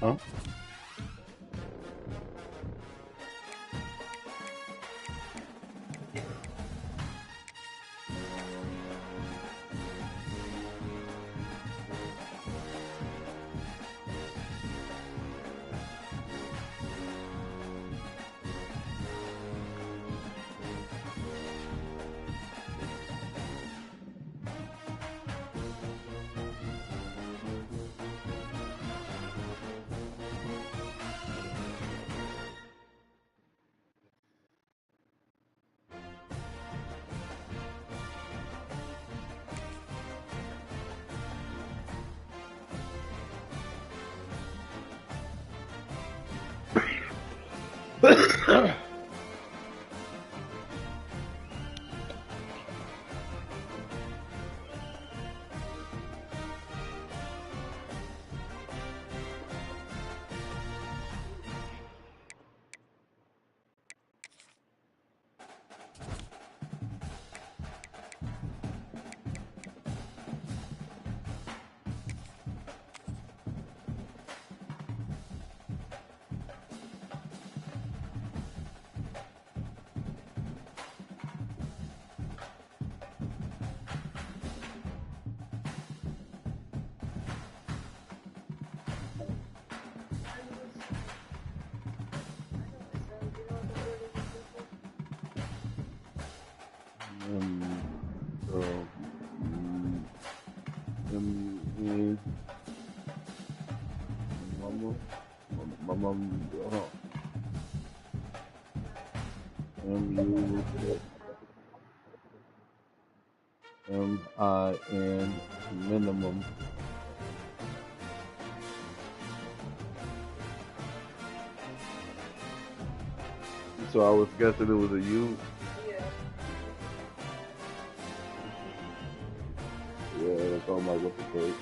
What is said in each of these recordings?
Huh? MIN minimum. So I was guessing it was a U. Yeah, that's all my what to say.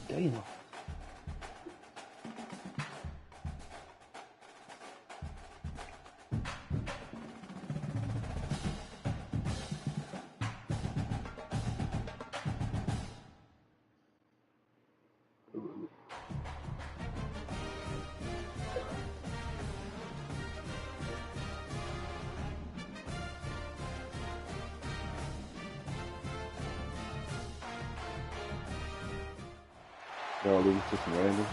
Damn. Y'all lose to some random.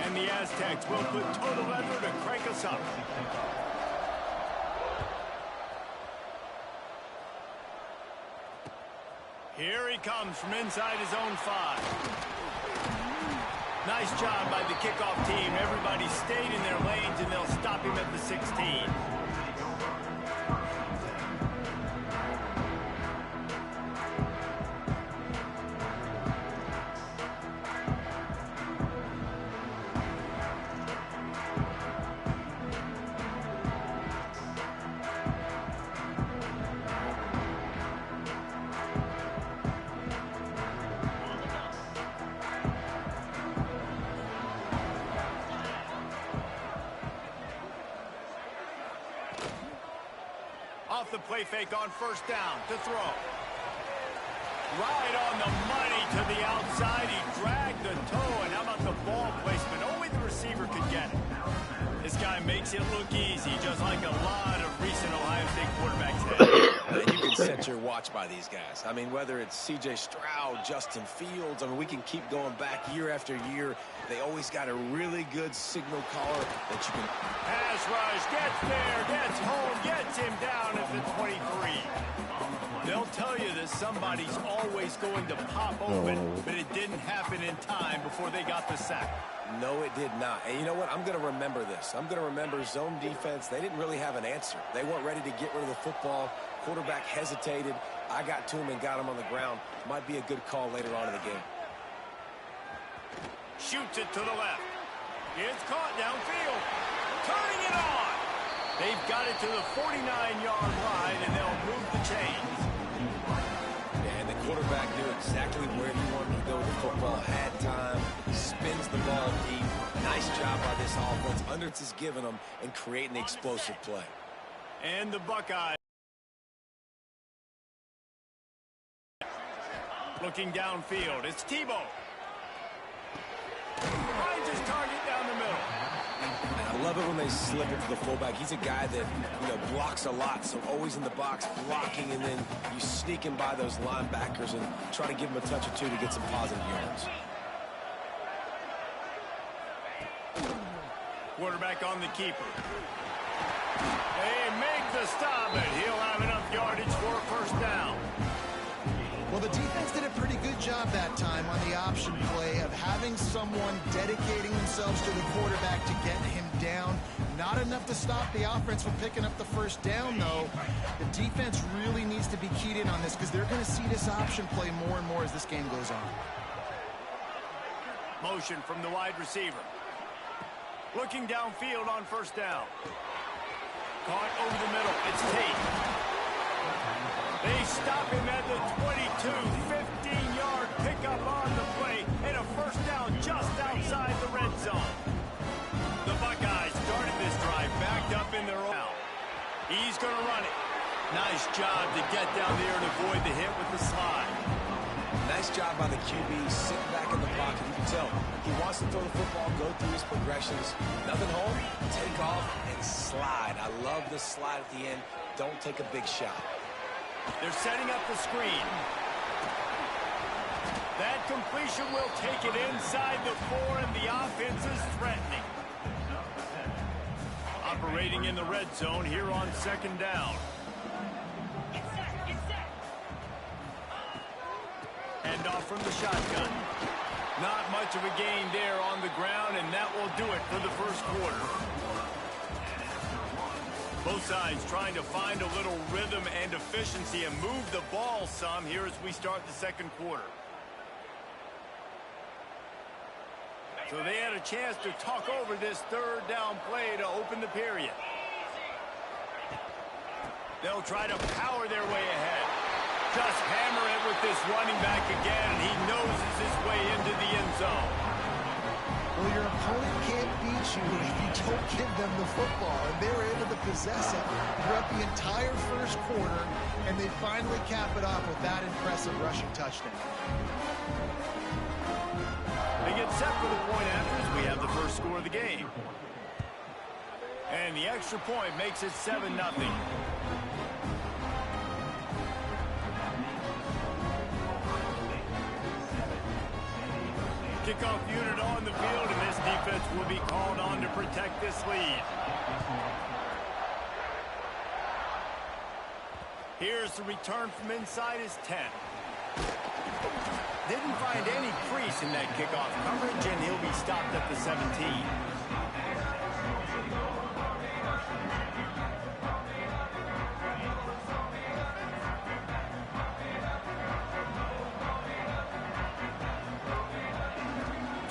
And the Aztecs will put total effort to crank us up. Here he comes from inside his own 5. Nice job by the kickoff team. Everybody stayed in their lanes, and they'll stop him at the 16. Off the play fake on first down to throw. Right on the money to the outside. He dragged the toe, and how about the ball placement? Only the receiver could get it. This guy makes it look easy, just like a lot of recent Ohio State quarterbacks have. You can set your watch by these guys. I mean, whether it's C.J. Stroud, Justin Fields, I mean, we can keep going back year after year. They always got a really good signal caller that you can... Pass rush, gets there, gets home, gets him down at the 23. They'll tell you that somebody's always going to pop open, but it didn't happen in time before they got the sack. No, it did not. And you know what? I'm going to remember this. I'm going to remember zone defense. They didn't really have an answer. They weren't ready to get rid of the football. Quarterback hesitated. I got to him and got him on the ground. Might be a good call later on in the game. Shoots it to the left. It's caught downfield. Turning it on. They've got it to the 49-yard line, and they'll move the chains. And the quarterback knew exactly where he wanted to go with the football. Had time. Spins the ball deep. Nice job by this offense. Unders is giving them and creating the explosive play. And the Buckeyes looking downfield. It's Tebow. Finds his target down the middle. And I love it when they slip it to the fullback. He's a guy that, blocks a lot, so always in the box blocking, and then you sneak him by those linebackers and try to give him a touch or two to get some positive yards. Quarterback on the keeper. They make the stop, and he'll have enough yardage for a first down. Well, the defense did a pretty good job that time on the option play of having someone dedicating themselves to the quarterback to get him down. Not enough to stop the offense from picking up the first down, though. The defense really needs to be keyed in on this because they're going to see this option play more and more as this game goes on. Motion from the wide receiver. Looking downfield on first down. Caught over the middle. It's Tate. They stop him at the 22. 15-yard pickup on the play. And a first down just outside the red zone. The Buckeyes started this drive backed up in their own. He's going to run it. Nice job to get down there and avoid the hit with the slide. Nice job by the QB, sitting back in the pocket. You can tell he wants to throw the football, go through his progressions. Nothing home, take off, and slide. I love the slide at the end. Don't take a big shot. They're setting up the screen. That completion will take it inside the 4, and the offense is threatening. Operating in the red zone here on second down. Hand off from the shotgun. Not much of a gain there on the ground, and that will do it for the first quarter. Both sides trying to find a little rhythm and efficiency and move the ball some here as we start the second quarter. So they had a chance to talk over this third down play to open the period. They'll try to power their way ahead. Just hammer it with this running back again, and he noses his way into the end zone. Well, your opponent can't beat you if you don't give them the football, and they were able to possess it throughout the entire first quarter, and they finally cap it off with that impressive rushing touchdown. They get set for the point after as we have the first score of the game. And the extra point makes it 7-0. Kickoff unit on the field, and this defense will be called on to protect this lead. Here's the return from inside his 10. Didn't find any crease in that kickoff coverage, and he'll be stopped at the 17.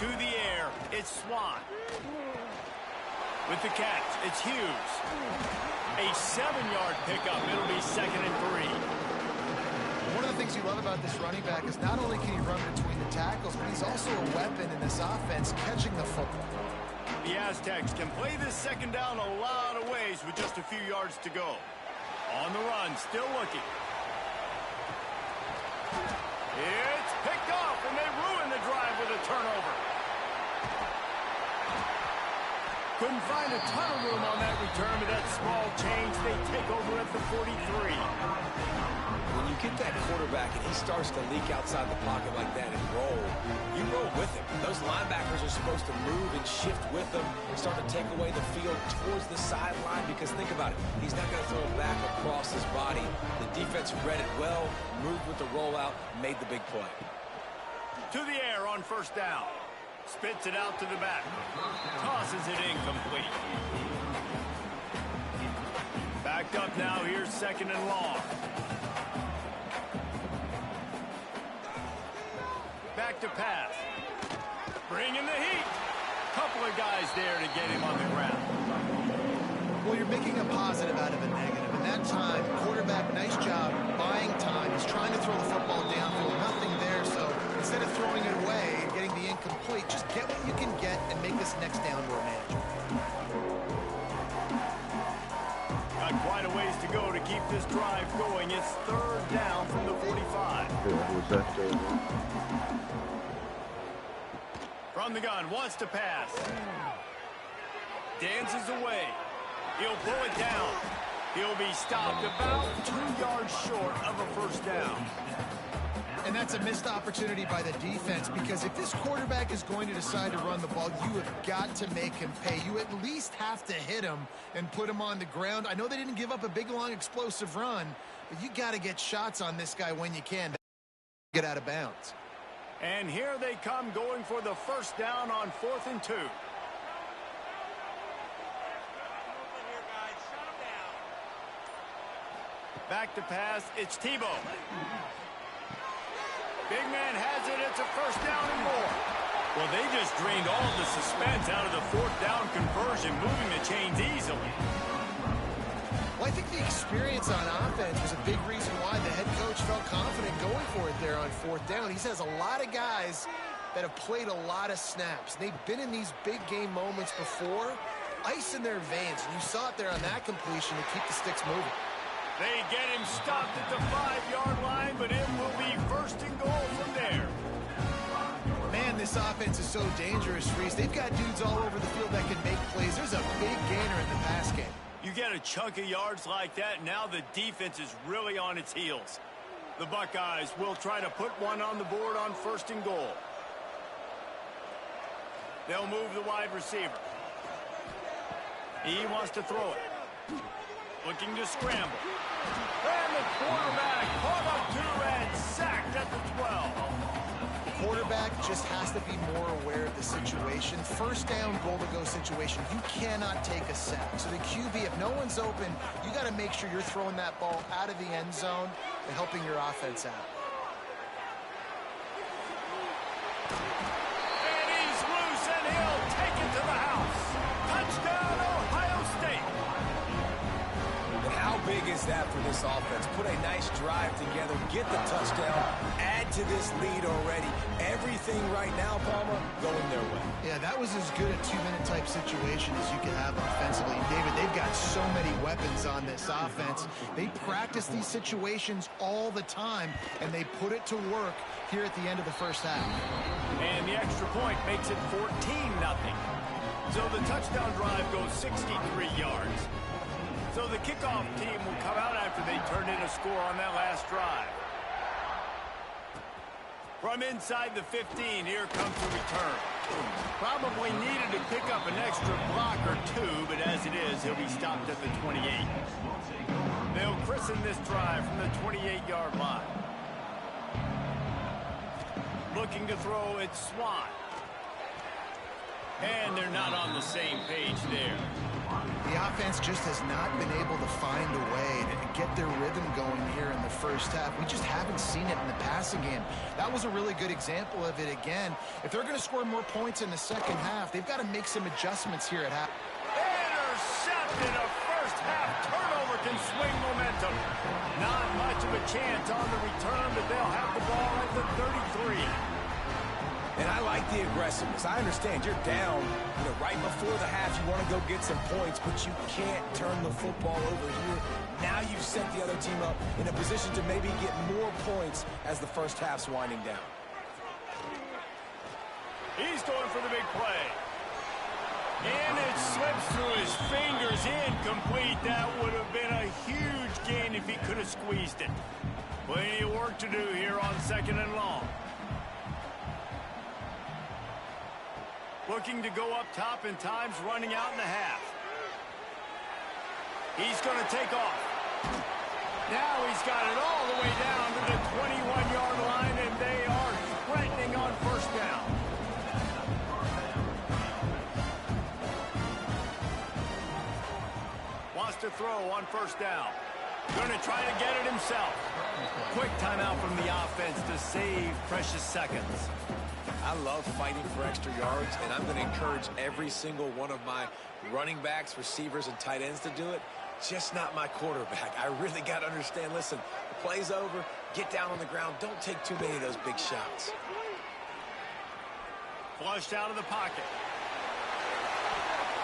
To the air, it's Swan. With the catch, it's Hughes. A 7-yard pickup. It'll be 2nd and 3. One of the things you love about this running back is not only can he run between the tackles, but he's also a weapon in this offense catching the football. The Aztecs can play this second down a lot of ways with just a few yards to go. On the run, still looking. It's picked off, and they ruin the drive with a turnover. Couldn't find a ton of room on that return, but that small change, they take over at the 43. When you get that quarterback and he starts to leak outside the pocket like that and roll, you roll with him. Those linebackers are supposed to move and shift with him, start to take away the field towards the sideline, because think about it, he's not going to throw it back across his body. The defense read it well, moved with the rollout, made the big play. To the air on first down. Spits it out to the back. Tosses it incomplete. Backed up now. Here's 2nd and long. Back to pass. Bringing the heat. Couple of guys there to get him on the ground. Well, you're making a positive out of a negative. And that time, quarterback, nice job buying time. He's trying to throw the football downfield. Nothing there, so instead of throwing it away and getting the incomplete, just get what you can get and make this next down more manageable. Got quite a ways to go to keep this drive going. It's 3rd down from the 45. From the gun, wants to pass. Dances away. He'll pull it down. He'll be stopped about 2 yards short of a first down. And that's a missed opportunity by the defense, because if this quarterback is going to decide to run the ball, you have got to make him pay. You at least have to hit him and put him on the ground. I know they didn't give up a big, long, explosive run, but you got to get shots on this guy when you can. Get out of bounds. And here they come, going for the first down on 4th and 2. Back to pass, it's Tebow. Big man has it, it's a first down and more. Well, they just drained all the suspense out of the 4th down conversion, moving the chains easily. Well, I think the experience on offense was a big reason why the head coach felt confident going for it there on 4th down. He has a lot of guys that have played a lot of snaps. They've been in these big game moments before, ice in their veins, and you saw it there on that completion to keep the sticks moving. They get him stopped at the 5-yard line, but it will be 1st and goal from there. Man, this offense is so dangerous, Reese. They've got dudes all over the field that can make plays. There's a big gainer in the pass game. You get a chunk of yards like that, now the defense is really on its heels. The Buckeyes will try to put one on the board on 1st and goal. They'll move the wide receiver. He wants to throw it. Looking to scramble. And the quarterback caught up to and sacked at the 12. The quarterback just has to be more aware of the situation. First down, goal-to-go situation. You cannot take a sack. So the QB, if no one's open, you got to make sure you're throwing that ball out of the end zone and helping your offense out. And he's loose, and he'll take it to the house. Touchdown, Ohio State. How big is is that for this offense? Put a nice drive together, get the touchdown, add to this lead already. Everything right now, Palmer, going their way. Yeah, that was as good a two-minute type situation as you could have offensively. And David, they've got so many weapons on this offense. They practice these situations all the time, and they put it to work here at the end of the first half. And the extra point makes it 14-0. So the touchdown drive goes 63 yards. So the kickoff team will come out after they turn in a score on that last drive. From inside the 15, here comes the return. Probably needed to pick up an extra block or two, but as it is, he'll be stopped at the 28. They'll christen this drive from the 28-yard line. Looking to throw, it's Swan. And they're not on the same page there. The offense just has not been able to find a way to get their rhythm going here in the first half. We just haven't seen it in the passing game. That was a really good example of it again. If they're going to score more points in the second half, they've got to make some adjustments here at half. Intercepted. A first half turnover can swing momentum. Not much of a chance on the return, but they'll have the ball at the 33. And I like the aggressiveness. I understand you're down, right before the half. You want to go get some points, but you can't turn the football over here. Now you've set the other team up in a position to maybe get more points as the first half's winding down. He's going for the big play. And it slips through his fingers, incomplete. That would have been a huge gain if he could have squeezed it. Plenty of work to do here on 2nd and long. Looking to go up top and time's running out in the half. He's going to take off. Now he's got it all the way down to the 21-yard line, and they are threatening on first down. Wants to throw on first down. Going to try to get it himself. Quick timeout from the offense to save precious seconds. I love fighting for extra yards, and I'm going to encourage every single one of my running backs, receivers, and tight ends to do it. Just not my quarterback. I really got to understand, listen, the play's over, get down on the ground, don't take too many of those big shots. Flushed out of the pocket.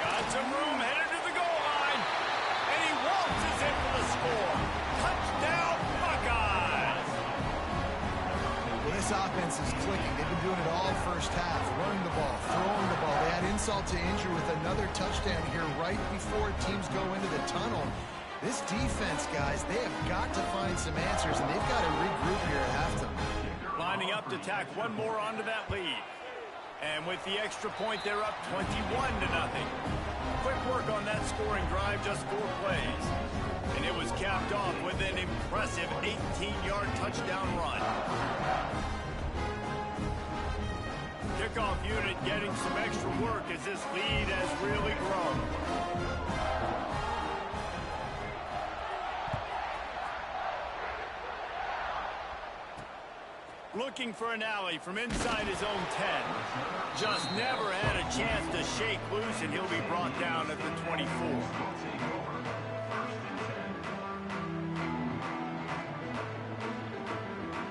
Got some room, headed to the goal line, and he waltzes in for the score. Touchdown, Buckeyes! Well, this offense is clicking. They've been doing it all first half, running the ball, throwing the ball. They had insult to injury with another touchdown here right before teams go into the tunnel. This defense, guys, they have got to find some answers, and they've got to regroup here at halftime. Lining up to tack one more onto that lead. And with the extra point, they're up 21-0. Quick work on that scoring drive, just 4 plays. And it was capped off with an impressive 18-yard touchdown run. Kickoff unit getting some extra work as this lead has really grown. Looking for an alley from inside his own 10. Just never had a chance to shake loose, and he'll be brought down at the 24.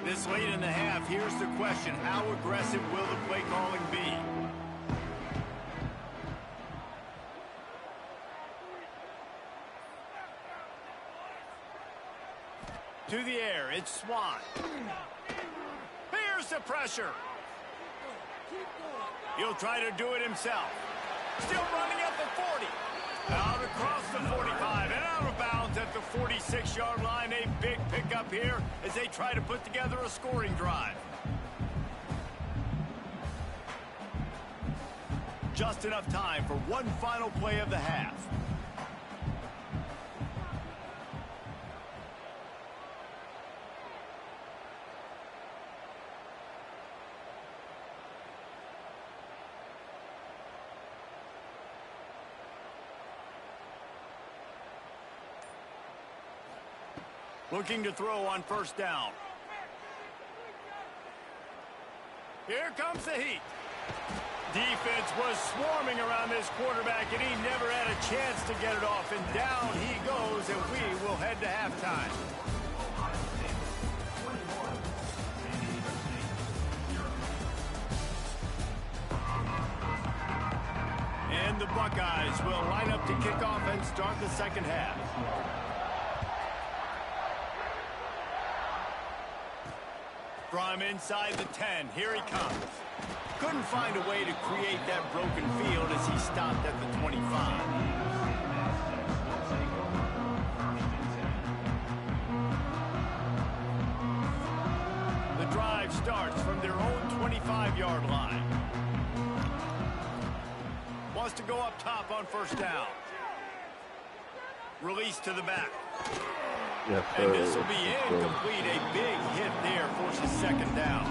This late in the half, here's the question. How aggressive will the play calling be? To the air, it's Swan. Here's the pressure. He'll try to do it himself. Still running at the 40. Out across the 45 and out of bounds at the 46-yard line. A big pickup here as they try to put together a scoring drive. Just enough time for one final play of the half. Looking to throw on first down. Here comes the heat. Defense was swarming around this quarterback, and he never had a chance to get it off. And down he goes, and we will head to halftime. And the Buckeyes will line up to kick off and start the second half. From inside the 10, here he comes. Couldn't find a way to create that broken field as he stopped at the 25. The drive starts from their own 25-yard line. Wants to go up top on first down. Release to the back. Yes, and this will be incomplete. A big hit there forces second down.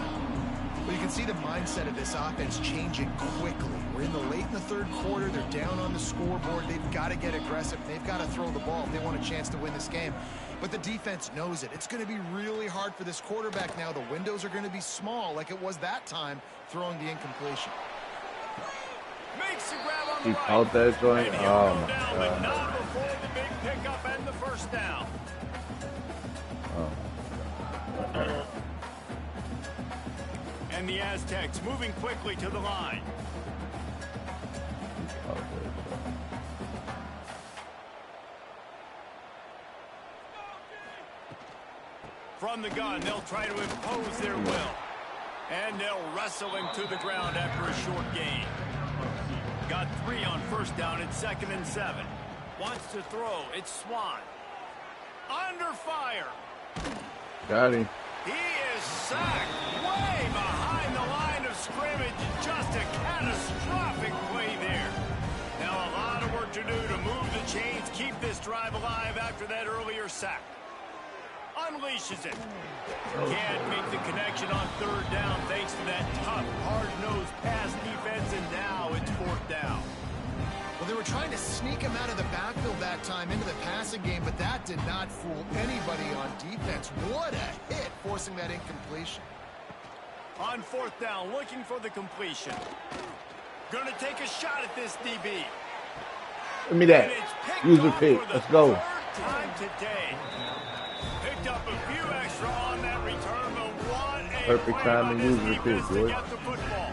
Well, you can see the mindset of this offense changing quickly. We're in the third quarter. They're down on the scoreboard. They've got to get aggressive. They've got to throw the ball if they want a chance to win this game. But the defense knows it. It's going to be really hard for this quarterback now. The windows are going to be small like it was that time throwing the incompletion. Makes the grab on the He right. caught that joint. And Oh, my down, God. but not before the big pickup and the first down. And the Aztecs moving quickly to the line. From the gun, they'll try to impose their will. And they'll wrestle him to the ground after a short gain. Got 3 on first down at 2nd and 7. Wants to throw. It's Swan. Under fire. Got him. He is sacked way behind the line of scrimmage. Just a catastrophic play there. Now a lot of work to do to move the chains, keep this drive alive after that earlier sack. Unleashes it. Can't make the connection on third down thanks to that tough, hard-nosed pass defense, and now it's 4th down. Well, they were trying to sneak him out of the backfield that time into the passing game, but that did not fool anybody on defense. What a hit, forcing that incompletion. On 4th down, looking for the completion. Going to take a shot at this DB. Give me that. And it's picked User off pick. for the Let's go. 3rd time today. Picked up a few extra on that return, but what a Perfect play time by to this use the defense pick, to George. get the football.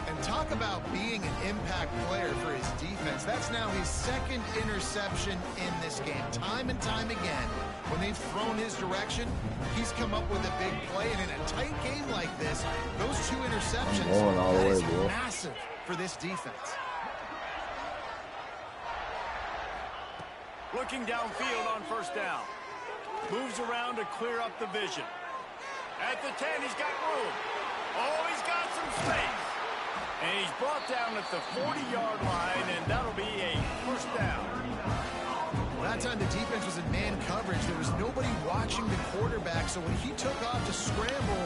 And talk about being an impact player for his defense. That's now his 2nd interception in this game. Time and time again, when they've thrown his direction, he's come up with a big play. And in a tight game like this, those 2 interceptions, going all the that way, is bro. massive for this defense. Looking downfield on first down. Moves around to clear up the vision. At the 10, he's got room. Oh, he's got some space. And he's brought down at the 40-yard line, and that'll be a first down. Well, that time the defense was in man coverage. There was nobody watching the quarterback, so when he took off to scramble,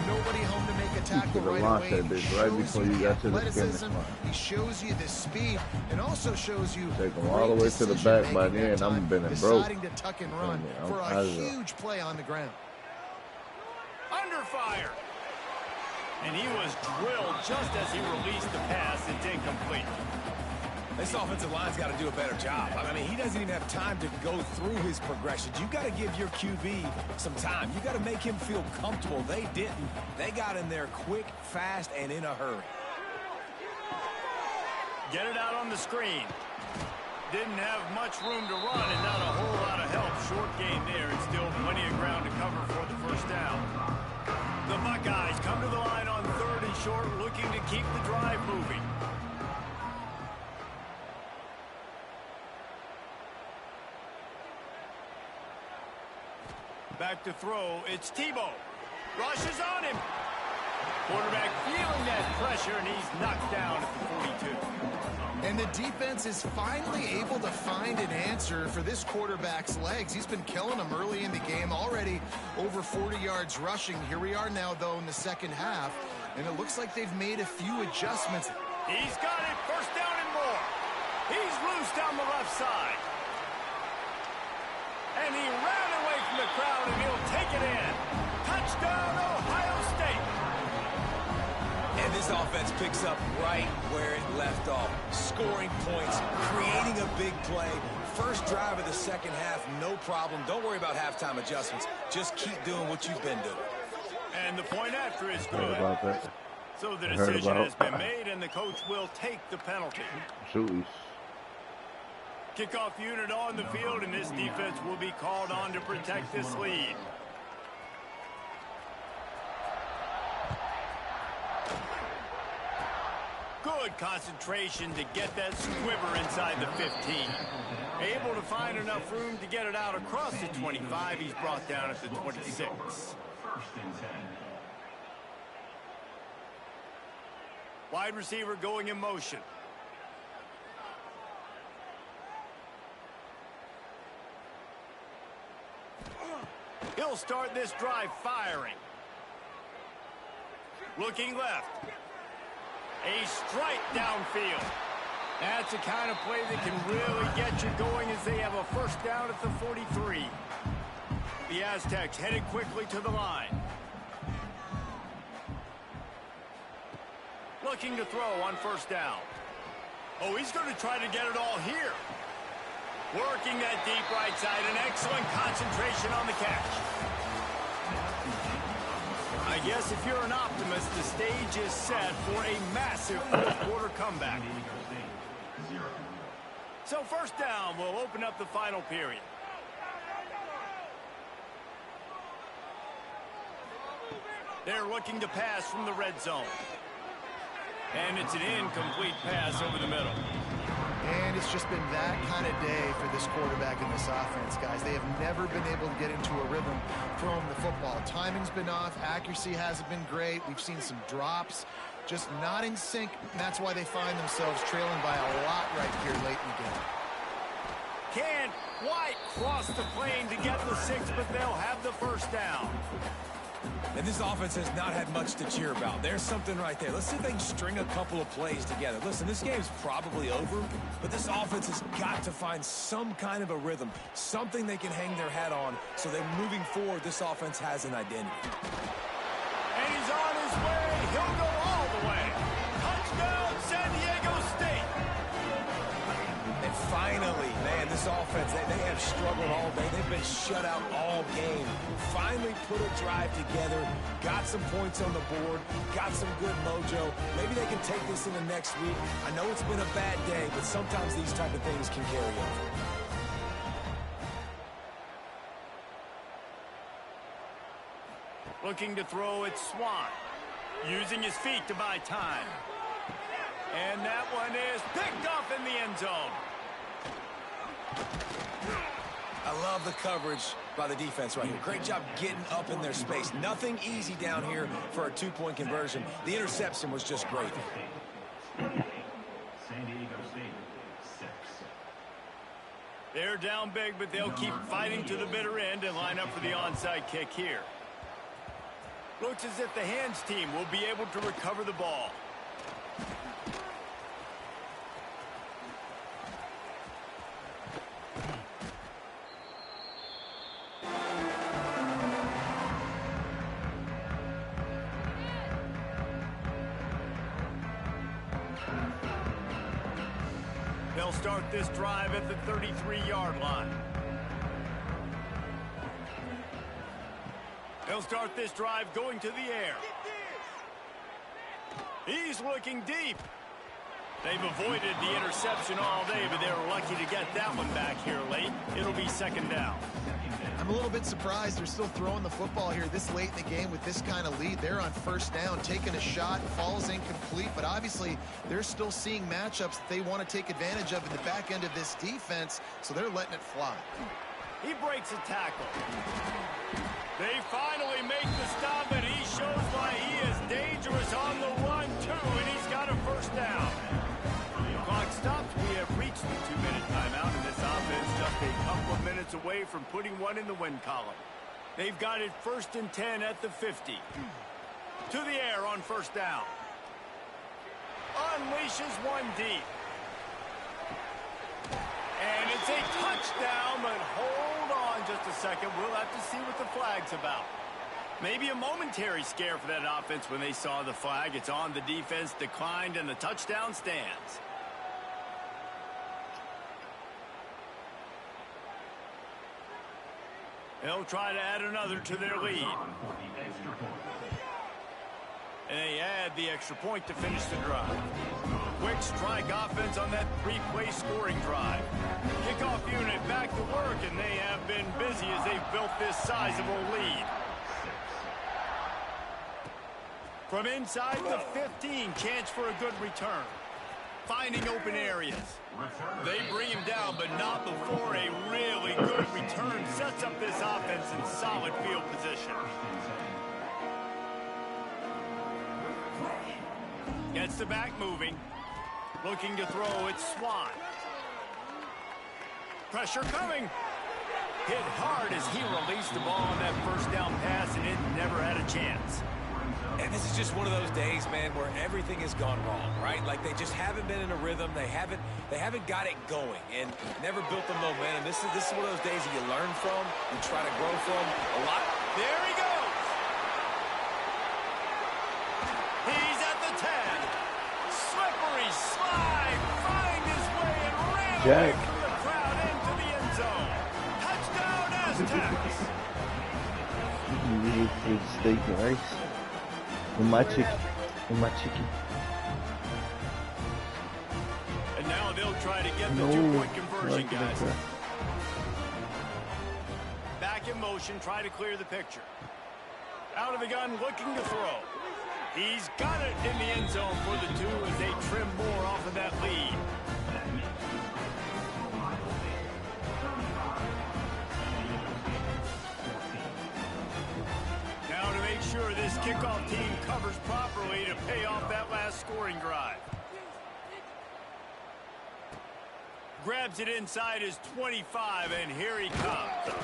nobody home to make a tackle could've right launched away. that bitch He right shows before you you the got to the athleticism, finish line. he shows you the speed, and also shows you Take him great all the way to the back. By decision-making then, that I'm time, been in broke. deciding to tuck and run I'm for a out of there. huge play on the ground. Under fire. And he was drilled just as he released the pass. It's incomplete. This offensive line's got to do a better job. I mean, he doesn't even have time to go through his progressions. You've got to give your QB some time. You've got to make him feel comfortable. They didn't. They got in there quick, fast, and in a hurry. Get it out on the screen. Didn't have much room to run and not a whole lot of help. Short gain there and still plenty of ground to cover for the first down. The Buckeyes come to the line on 3rd and short, looking to keep the drive moving. Back to throw. It's Tebow. Rushes on him. Quarterback feeling that pressure, and he's knocked down at the 42. And the defense is finally able to find an answer for this quarterback's legs. He's been killing them early in the game, already over 40 yards rushing. Here we are now, though, in the second half, and it looks like they've made a few adjustments. He's got it. First down and more. He's loose down the left side. And he ran away from the crowd, and he'll take it in. Touchdown, Ohio State. And this offense picks up right where it left off. Scoring points, creating a big play. First drive of the second half, no problem. Don't worry about halftime adjustments. Just keep doing what you've been doing. And the point after is Heard good. about that. So the I heard decision about- has been made, and the coach will take the penalty. Shoot. Kickoff unit on the field, and this defense will be called on to protect this lead. Good concentration to get that squiver inside the 15. Able to find enough room to get it out across the 25. He's brought down at the 26. Wide receiver going in motion. He'll start this drive firing. Looking left. A strike downfield. That's the kind of play that can really get you going as they have a first down at the 43. The Aztecs headed quickly to the line. Looking to throw on first down. Oh, he's going to try to get it all here. Working that deep right side. An excellent concentration on the catch. I guess if you're an optimist, the stage is set for a massive fourth-quarter comeback. So first down will open up the final period. They're looking to pass from the red zone. And it's an incomplete pass over the middle. And it's just been that kind of day for this quarterback and this offense, guys. They have never been able to get into a rhythm throwing the football. Timing's been off. Accuracy hasn't been great. We've seen some drops. Just not in sync. And that's why they find themselves trailing by a lot right here late in the game. Can't quite cross the plane to get the 6, but they'll have the first down. And this offense has not had much to cheer about. There's something right there. Let's see if they can string a couple of plays together. Listen, this game's probably over, but this offense has got to find some kind of a rhythm, something they can hang their hat on, so that moving forward, this offense has an identity. And he's on his way. He'll go all the way. Touchdown, San Diego State. And finally, man, this offense, they have struggled all day. They've been shut out all game. Finally put a drive together, got some points on the board, got some good mojo. Maybe they can take this into next week. I know it's been a bad day, but sometimes these type of things can carry over. Looking to throw at Swan. Using his feet to buy time. And that one is picked off in the end zone. I love the coverage by the defense right here. Great job getting up in their space. Nothing easy down here for a two-point conversion. The interception was just great. They're down big, but they'll keep fighting to the bitter end and line up for the onside kick here. Looks as if the hands team will be able to recover the ball. They'll start this drive at the 33-yard line. They'll start this drive going to the air. He's looking deep. They've avoided the interception all day, but they were lucky to get that one back here late. It'll be second down. I'm a little bit surprised they're still throwing the football here this late in the game with this kind of lead. They're on first down, taking a shot, falls incomplete, but obviously they're still seeing matchups that they want to take advantage of in the back end of this defense, so they're letting it fly. He breaks a tackle. They finally make the stop, and he shows why he is dangerous on the run, too, and he's got a first down. Clock stops. We have reached the 2-minute timeout, and this offense just a couple of minutes away from putting one in the win column. They've got it 1st and 10 at the 50. To the air on first down. Unleashes one deep. And it's a touchdown, but hold on just a second. We'll have to see what the flag's about. Maybe a momentary scare for that offense when they saw the flag. It's on, the defense declined, and the touchdown stands. They'll try to add another to their lead. And they add the extra point to finish the drive. Quick strike offense on that three-play scoring drive. Kickoff unit back to work, and they have been busy as they've built this sizable lead. From inside the 15, chance for a good return. Finding open areas. They bring him down, but not before a really good return sets up this offense in solid field position. Gets the back moving. Looking to throw, it's Swan. Pressure coming. Hit hard as he released the ball on that first down pass, and it never had a chance. And this is just one of those days, man, where everything has gone wrong, right? Like they just haven't been in a rhythm. They haven't got it going and never built the momentum. This is one of those days that you learn from, you try to grow from a lot. There he goes. He's at the 10. Slippery slide, find his way and ran away from the crowd into the end zone. Touchdown Aztecs. Really good steak and rice. And my chicken. And my chicken. And now they'll try to get the 2-point conversion, guys. Back in motion, try to clear the picture. Out of the gun, looking to throw. He's got it in the end zone for the 2 as they trim more off of that lead. Now to make sure this kickoff team covers properly to pay off that last scoring drive. Grabs it inside his 25, and here he comes.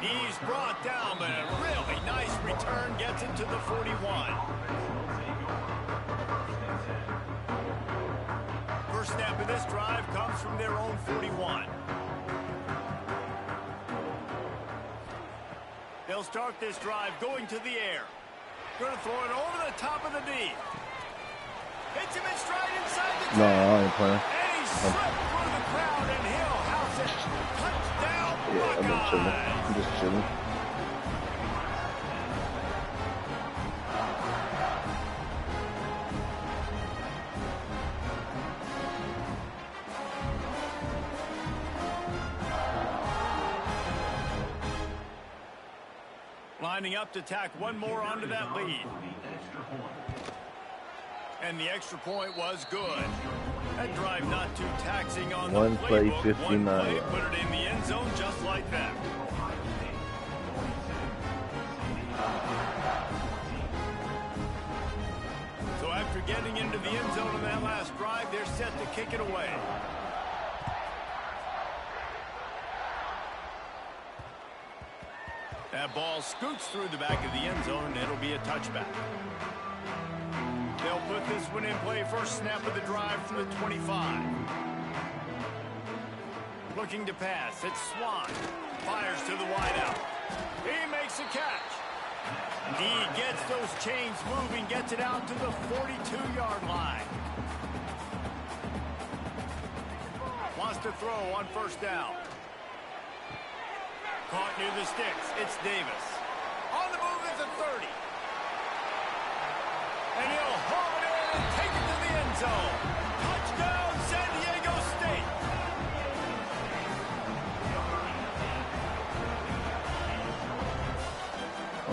He's brought down, but a really nice return gets it to the 41. First snap of this drive comes from their own 41. They'll start this drive going to the air. Going to throw it over the top of the knee. Hits him in stride inside the 10. No, I ain't playing. And he slipped through the crowd, and he'll house it. Touchdown, Yeah, I'm not chilling. Buckeyes. I'm just chilling. Lining up to tack one more onto that lead. And the extra point was good. That drive not too taxing on the One play, playbook. 59 One play, yards. put it in the end zone just like that. So after getting into the end zone on that last drive, they're set to kick it away. That ball scoots through the back of the end zone, and it'll be a touchback. They'll put this one in play. First snap of the drive from the 25. Looking to pass. It's Swan. Fires to the wideout. He makes a catch. He gets those chains moving, gets it out to the 42-yard line. Wants to throw on first down. Caught near the sticks. It's Davis. On the move is a 30. And he'll haul it in and take it to the end zone. Touchdown, San Diego State.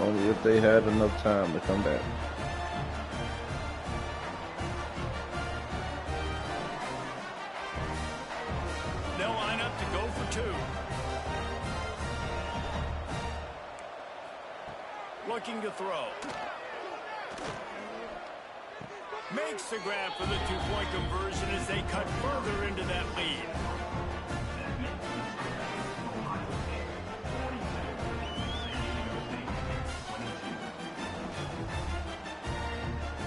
Only if they had enough time to come back. They'll line up to go for 2. Looking to throw. Makes the grab for the 2-point conversion as they cut further into that lead.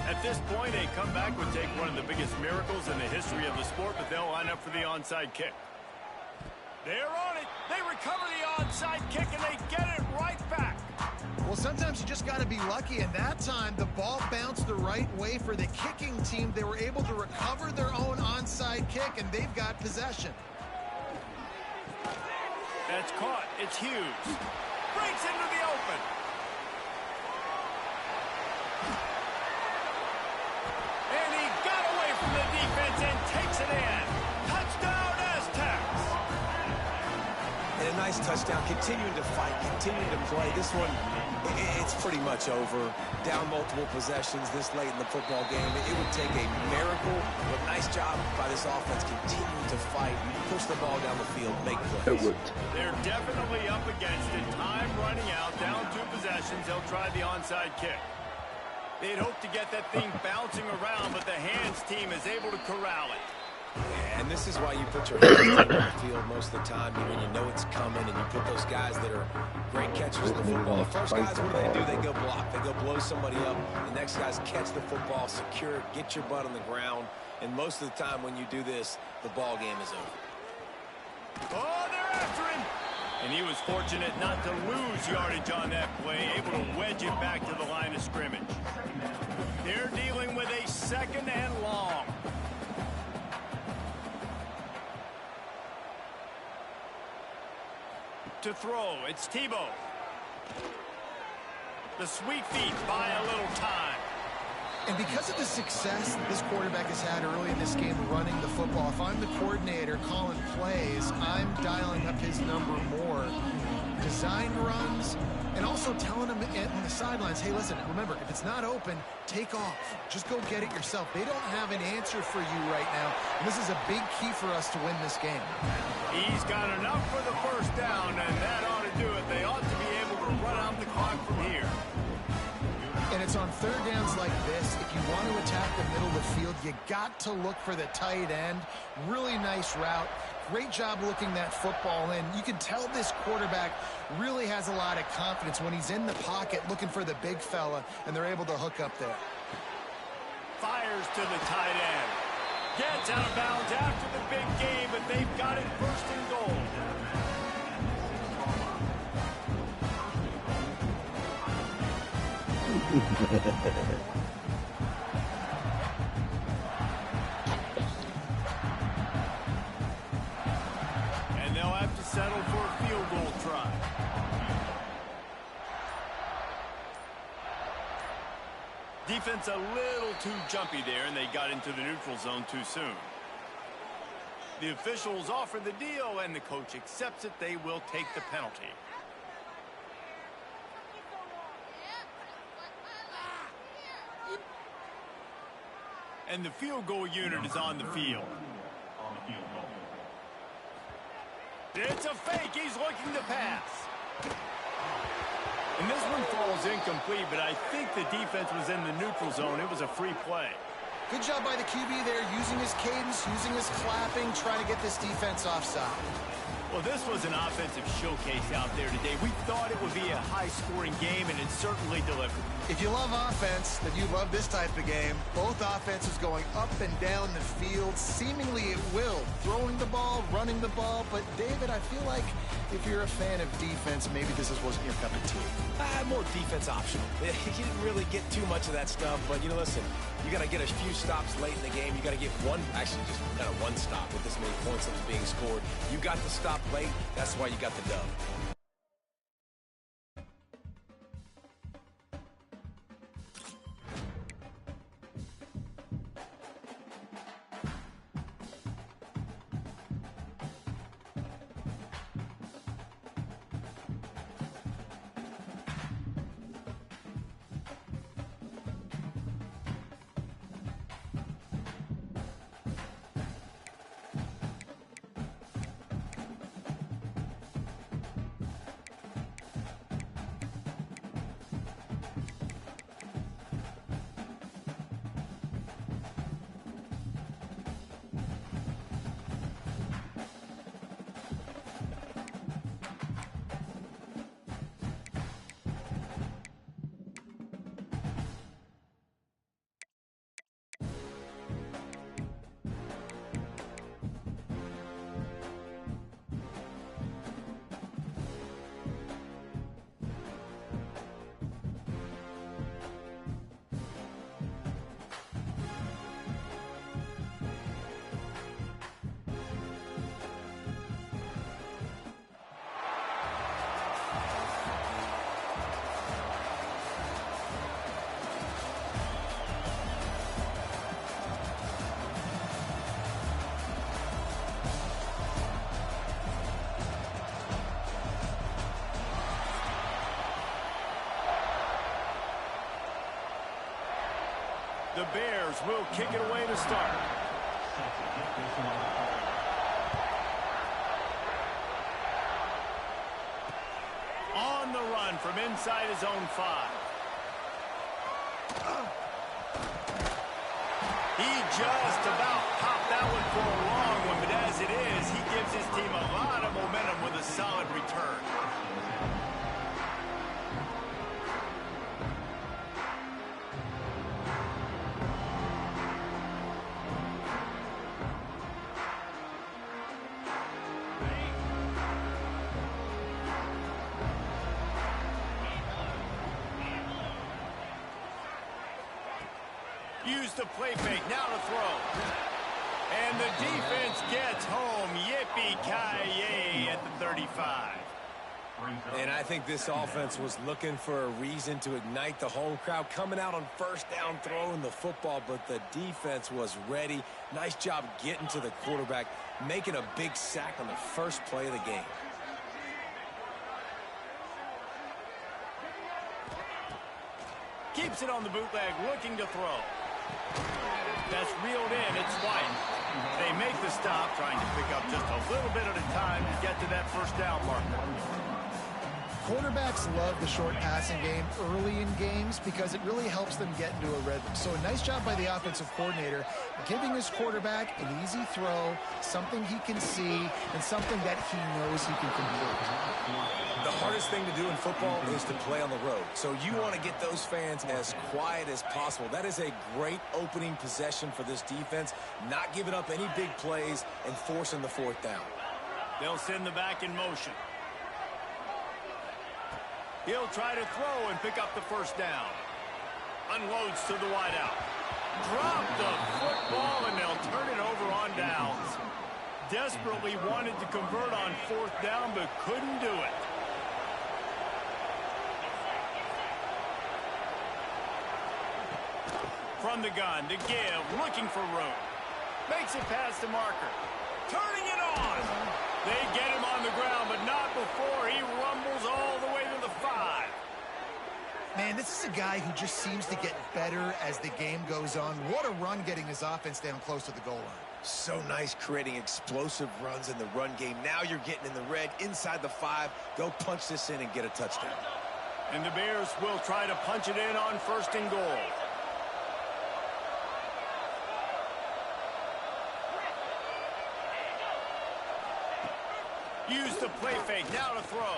At this point, a comeback would take one of the biggest miracles in the history of the sport, but they'll line up for the onside kick. They're on it. They recover the onside kick, and they get it right back. Well, sometimes you just got to be lucky, and that time the ball bounced the right way for the kicking team. They were able to recover their own onside kick, and they've got possession. That's caught. It's Hughes. Breaks into the open. And he got away from the defense and takes it in. Touchdown, Aztecs. And a nice touchdown. Continuing to fight, continuing to play. This one, it's pretty much over. Down multiple possessions this late in the football game. It would take a miracle, but nice job by this offense continuing to fight, push the ball down the field, make plays. They're definitely up against it. Time running out, down 2 possessions. They'll try the onside kick. They'd hope to get that thing bouncing around, but the hands team is able to corral it. And this is why you put your hands on the field most of the time when you know it's coming, and you put those guys that are great catchers of the football. The first guys, what do? They go block. They go blow somebody up. The next guys catch the football, secure it, get your butt on the ground. And most of the time when you do this, the ball game is over. Oh, they're after him. And he was fortunate not to lose yardage on that play, able to wedge it back to the line of scrimmage. They're dealing with a 2nd and long. To throw, it's Tebow. The sweet feet buy a little time. And because of the success this quarterback has had early in this game running the football, if I'm the coordinator calling plays, I'm dialing up his number more. Design runs, and also telling him on the sidelines, hey, listen, remember, if it's not open, take off. Just go get it yourself. They don't have an answer for you right now, and this is a big key for us to win this game. He's got enough for the first down, and that ought to do it. They ought to be able to run out the clock from here. And it's on 3rd downs like this. If you want to attack the middle of the field, you got to look for the tight end. Really nice route. Great job looking that football in. You can tell this quarterback really has a lot of confidence when he's in the pocket looking for the big fella, and they're able to hook up there. Fires to the tight end. Gets out of bounds after the big game, but they've got it 1st and goal. And they'll have to settle for a field goal try. Defense a little too jumpy there, and they got into the neutral zone too soon. The officials offer the deal, and the coach accepts it. They will take the penalty. And the field goal unit is on the field. It's a fake. He's looking to pass. And this one falls incomplete, but I think the defense was in the neutral zone. It was a free play. Good job by the QB there, using his cadence, using his clapping, trying to get this defense offside. Well, this was an offensive showcase out there today. We thought it would be a high-scoring game, and it certainly delivered. If you love offense, then you love this type of game. Both offenses going up and down the field, seemingly at will. Throwing the ball, running the ball. But, David, I feel like if you're a fan of defense, maybe this wasn't your cup of tea. More defense optional. You didn't really get too much of that stuff, but, you know, listen, you got to get a few stops late in the game. You got to get one, actually just kind of one stop with this many points that was being scored. You got the stop late. That's why you got the dub. The Bears will kick it away to start. On the run from inside his own 5. He just about popped that one for a long one, but as it is, he gives his team a lot of momentum with a solid return. Use the play fake, now to throw. And the defense gets home. Yippee-ki-yay at the 35. And I think this offense was looking for a reason to ignite the home crowd, coming out on first down, throwing the football, but the defense was ready. Nice job getting to the quarterback, making a big sack on the first play of the game. Keeps it on the bootleg, looking to throw. That's reeled in, it's White. They make the stop, trying to pick up just a little bit at a time to get to that first down marker. Quarterbacks love the short passing game early in games because it really helps them get into a rhythm. So a nice job by the offensive coordinator giving his quarterback an easy throw, something he can see, and something that he knows he can complete. The hardest thing to do in football is to play on the road. So you want to get those fans as quiet as possible. That is a great opening possession for this defense, not giving up any big plays and forcing the fourth down. They'll send the back in motion. He'll try to throw and pick up the first down. Unloads to the wideout. Drop the football, and they'll turn it over on downs. Desperately wanted to convert on fourth down, but couldn't do it. From the gun to give, looking for room. Makes it past the marker. Turning it on. They get him on the ground, but not before he rumbles all the way to the 5. Man, this is a guy who just seems to get better as the game goes on. What a run getting his offense down close to the goal line. So nice creating explosive runs in the run game. Now you're getting in the red inside the 5. Go punch this in and get a touchdown. And the Bears will try to punch it in on first and goal. Use the play fake, now to throw.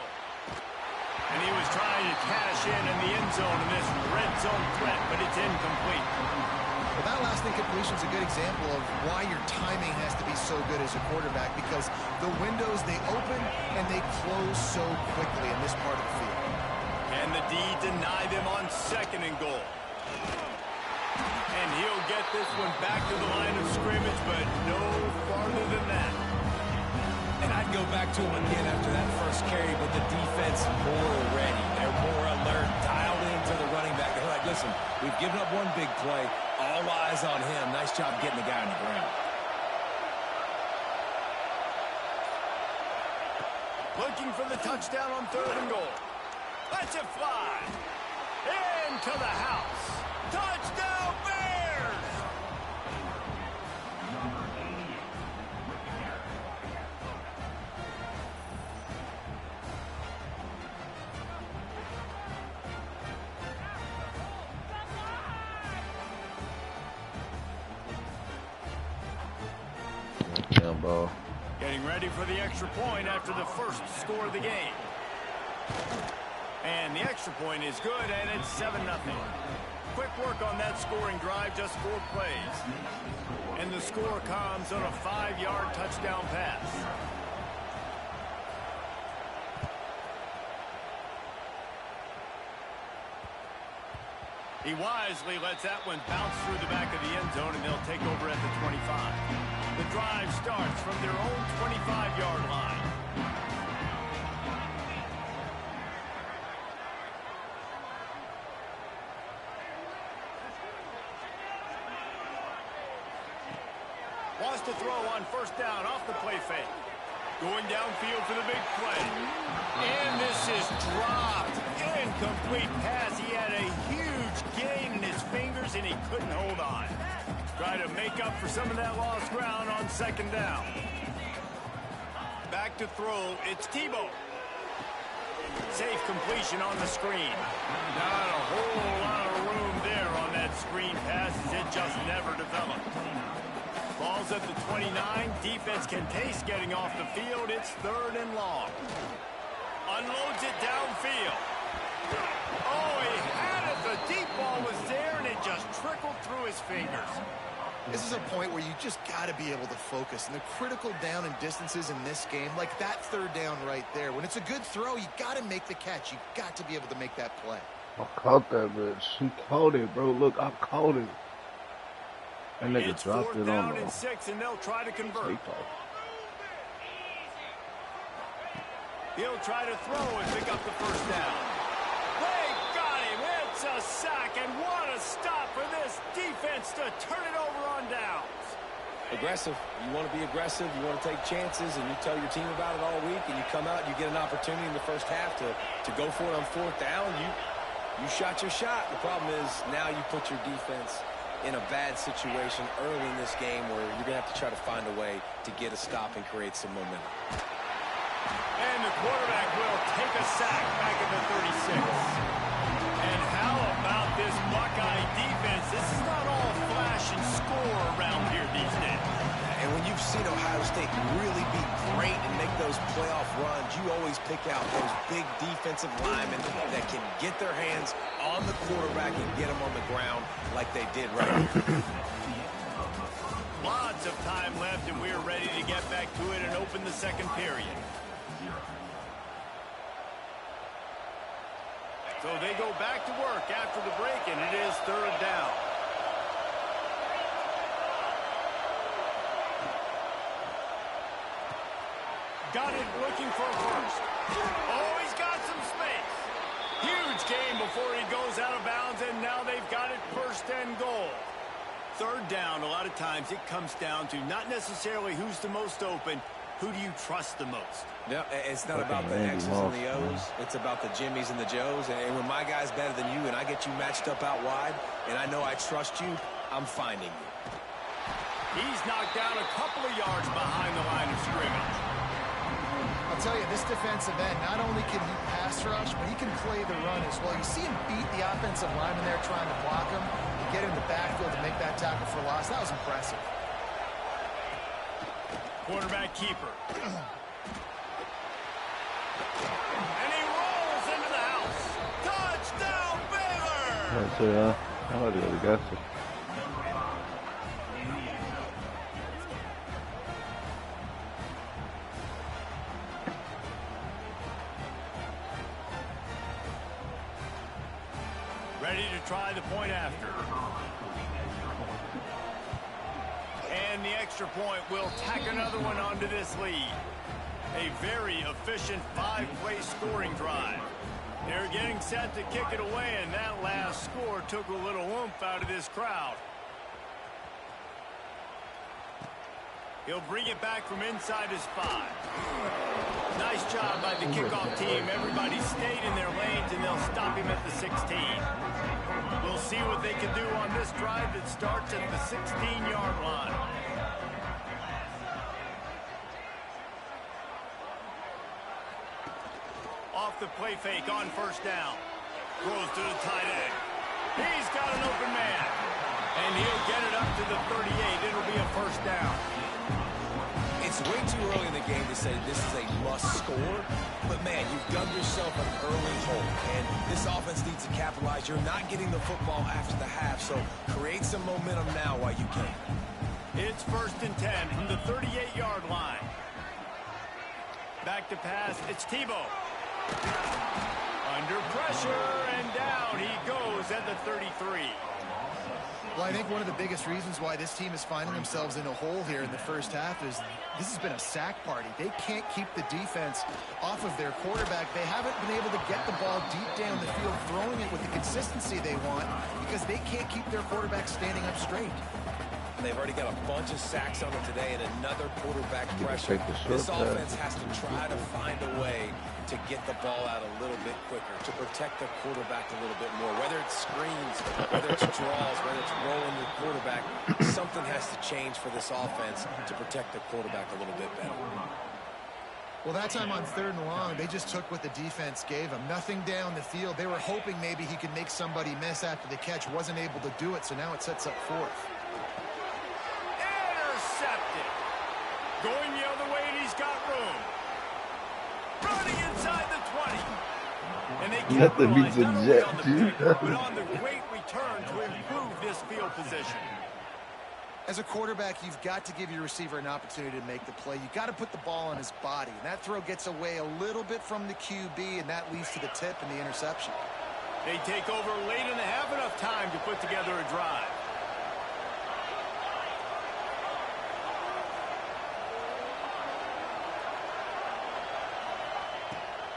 And he was trying to cash in the end zone in this red zone threat, but it's incomplete. Well, that last incompletion is a good example of why your timing has to be so good as a quarterback, because the windows, they open and they close so quickly in this part of the field. And the D deny them on second and goal. And he'll get this one back to the line of scrimmage, but no farther than that. And I'd go back to him again after that first carry, but the defense more ready. They're more alert, dialed into the running back. They're like, listen, we've given up one big play. All eyes on him. Nice job getting the guy on the ground. Looking for the touchdown on third and goal. Lets it fly. Into the house. Touchdown, Bears! Damn ball. Getting ready for the extra point after the first score of the game. And the extra point is good, and it's 7-0. Quick work on that scoring drive, just 4 plays. And the score comes on a 5-yard touchdown pass. He wisely lets that one bounce through the back of the end zone, and they'll take over at the 25. The drive starts from their own 25-yard line. Wants to throw on first down off the play fake. Going downfield for the big play. And this is dropped. Incomplete pass. He had a huge gain in his fingers, defenders, and he couldn't hold on. Try to make up for some of that lost ground on second down. Back to throw, it's Tebow. Safe completion on the screen. Not a whole lot of room there on that screen pass as it just never developed. Ball's at the 29. Defense can taste getting off the field. It's 3rd and long. Unloads it downfield. Oh, he had it. The deep ball was there, and it just trickled through his fingers. This is a point where you just got to be able to focus. And the critical down and distances in this game, like that 3rd down right there. When it's a good throw, you got to make the catch. You got to be able to make that play. I caught that bitch. He caught it, bro. Look, I caught it. That nigga It's dropped 4th it down on and the 6, and they'll try to convert. He'll try to throw and pick up the 1st down. They got him. It's a sack, and what a stop for this defense to turn it over on downs. Aggressive. You want to be aggressive. You want to take chances, and you tell your team about it all week, and you come out and you get an opportunity in the first half to go for it on 4th down. You shot your shot. The problem is now you put your defense in a bad situation early in this game where you're going to have to try to find a way to get a stop and create some momentum. And the quarterback will take a sack back at the 36. And how about this Buckeye defense? This is not all flash and score around here these days. And when you've seen Ohio State really be great and make those playoff runs, you always pick out those big defensive linemen that can get their hands on the quarterback and get him on the ground like they did right here. Lots of time left, and we're ready to get back to it and open the 2nd period. So they go back to work after the break, and it is 3rd down. Got it looking for first. Oh, he's got some space. Huge game before he goes out of bounds, and now they've got it 1st and goal. 3rd down, a lot of times it comes down to not necessarily who's the most open, who do you trust the most? No, it's not about the X's and the O's. It's about the Jimmys and the Joes. And when my guy's better than you and I get you matched up out wide, and I know I trust you, I'm finding you. He's knocked down a couple of yards behind the line of scrimmage. I'll tell you, this defensive end, not only can he pass rush, but he can play the run as well. You see him beat the offensive lineman there trying to block him, get in the backfield to make that tackle for loss. That was impressive. Quarterback keeper. And he rolls into the house. Touchdown, Baylor! That's it, I already got it. Ready to try the point after. And the extra point will tack another one onto this lead. A very efficient 5-play scoring drive. They're getting set to kick it away, and that last score took a little oomph out of this crowd. He'll bring it back from inside his 5. Nice job by the kickoff team. Everybody stayed in their lanes, and they'll stop him at the 16. We'll see what they can do on this drive that starts at the 16-yard line. Off the play fake on 1st down. Throws to the tight end. He's got an open man. And he'll get it up to the 38. It'll be a 1st down. It's way too early in the game to say this is a must score, but man, you've dug yourself an early hole, and this offense needs to capitalize. You're not getting the football after the half, so create some momentum now while you can. It's 1st and 10 from the 38-yard line. Back to pass, it's Tebow. Under pressure, and down he goes at the 33. Well, I think one of the biggest reasons why this team is finding themselves in a hole here in the first half is this has been a sack party. They can't keep the defense off of their quarterback. They haven't been able to get the ball deep down the field, throwing it with the consistency they want because they can't keep their quarterback standing up straight. They've already got a bunch of sacks on them today and another quarterback pressure. This offense has to try to find a way to get the ball out a little bit quicker, to protect the quarterback a little bit more. Whether it's screens, whether it's draws, whether it's rolling your quarterback, something has to change for this offense to protect the quarterback a little bit better. Well, that time on 3rd and long, they just took what the defense gave them. Nothing down the field. They were hoping maybe he could make somebody miss after the catch. Wasn't able to do it, so now it sets up 4th. Intercepted. Going the other way, and he's got room. Running inside the 20. And they capitalize not only on the pick, but on the great return to improve this field position. As a quarterback, you've got to give your receiver an opportunity to make the play. You've got to put the ball on his body. And that throw gets away a little bit from the QB, and that leads to the tip and the interception. They take over late and have enough time to put together a drive.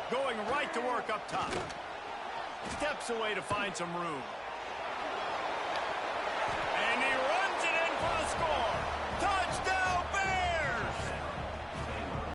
Going right to work up top. Steps away to find some room. And he runs it in for the score. Touchdown, Bears!